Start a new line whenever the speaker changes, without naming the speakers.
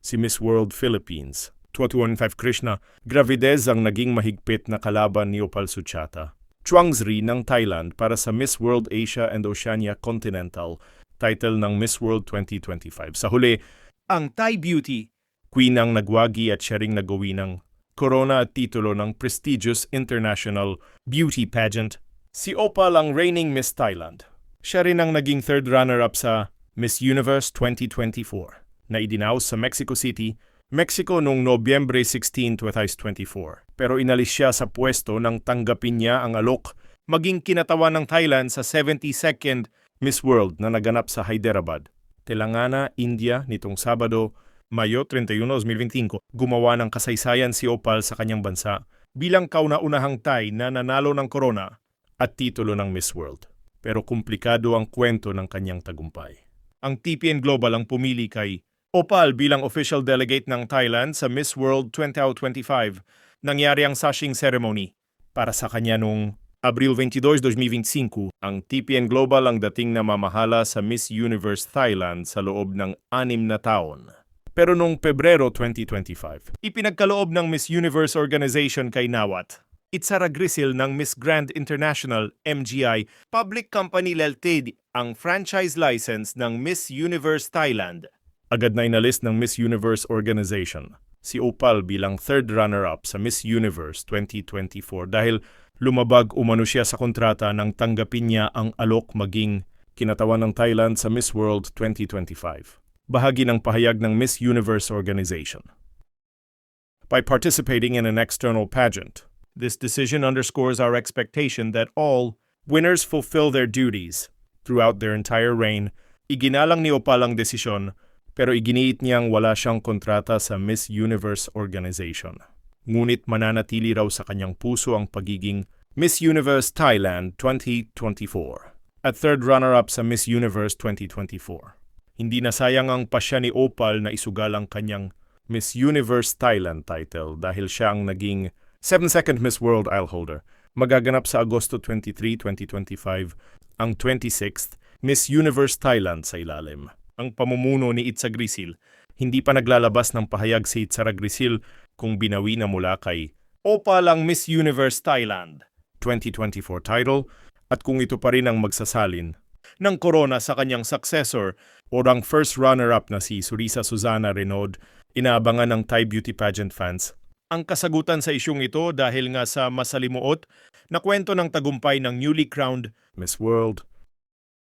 si Miss World Philippines. 2015 Krishna, Gravidez ang naging mahigpit na kalaban ni Opal Suchata. Chuangzri ng Thailand para sa Miss World Asia and Oceania Continental, title ng Miss World 2025. Sa huli, ang Thai Beauty, Queen ang nagwagi at siya ring nagawi ng corona at titulo ng prestigious international beauty pageant. Si Opal ang reigning Miss Thailand. Siya rin ang naging third runner-up sa Miss Universe 2024 na idinaos sa Mexico City, Mexico noong Nobyembre 16, 2024. Pero inalis siya sa pwesto nang tanggapin niya ang alok maging kinatawan ng Thailand sa 72nd Miss World na naganap sa Hyderabad, Telangana, India nitong Sabado, Mayo 31, 2025. Gumawa ng kasaysayan si Opal sa kanyang bansa bilang kauna-unahang Thai na nanalo ng corona at titulo ng Miss World. Pero komplikado ang kwento ng kanyang tagumpay. Ang TPN Global ang pumili kay Opal bilang official delegate ng Thailand sa Miss World 2025. Nangyari ang sashing ceremony para sa kanya noong Abril 22, 2025. Ang TPN Global ang dating namamahala sa Miss Universe Thailand sa loob ng 6 na taon. Pero noong Pebrero 2025, ipinagkaloob ng Miss Universe Organization kay Nawat Itzara Grisil ng Miss Grand International MGI Public Company Ltd ang franchise license ng Miss Universe Thailand. Agad na inalis ng Miss Universe Organization si Opal bilang third runner-up sa Miss Universe 2024 dahil lumabag umano siya sa kontrata nang tanggapin niya ang alok maging kinatawan ng Thailand sa Miss World 2025. Bahagi ng pahayag ng Miss Universe Organization. By participating in an external pageant, this decision underscores our expectation that all winners fulfill their duties throughout their entire reign. Iginalang ni Opal ang desisyon pero iginiit niyang wala siyang kontrata sa Miss Universe Organization. Ngunit mananatili raw sa kanyang puso ang pagiging Miss Universe Thailand 2024 at third runner-up sa Miss Universe 2024. Hindi nasayang ang pasya ni Opal na isugal ang kanyang Miss Universe Thailand title dahil siya ang naging 72nd Miss World Isle holder. Magaganap sa Agosto 23, 2025 ang 26th Miss Universe Thailand sa ilalim. Ang pamumuno ni Itzara Grisil, hindi pa naglalabas ng pahayag si Itzara Grisil kung binawi na mula kay Opal ang Miss Universe Thailand 2024 title at kung ito pa rin ang magsasalin ng corona sa kanyang successor o ang first runner-up na si Surisa Susana Renaud. Inaabangan ng Thai beauty pageant fans ang kasagutan sa isyung ito dahil nga sa masalimuot na kwento ng tagumpay ng newly crowned Miss World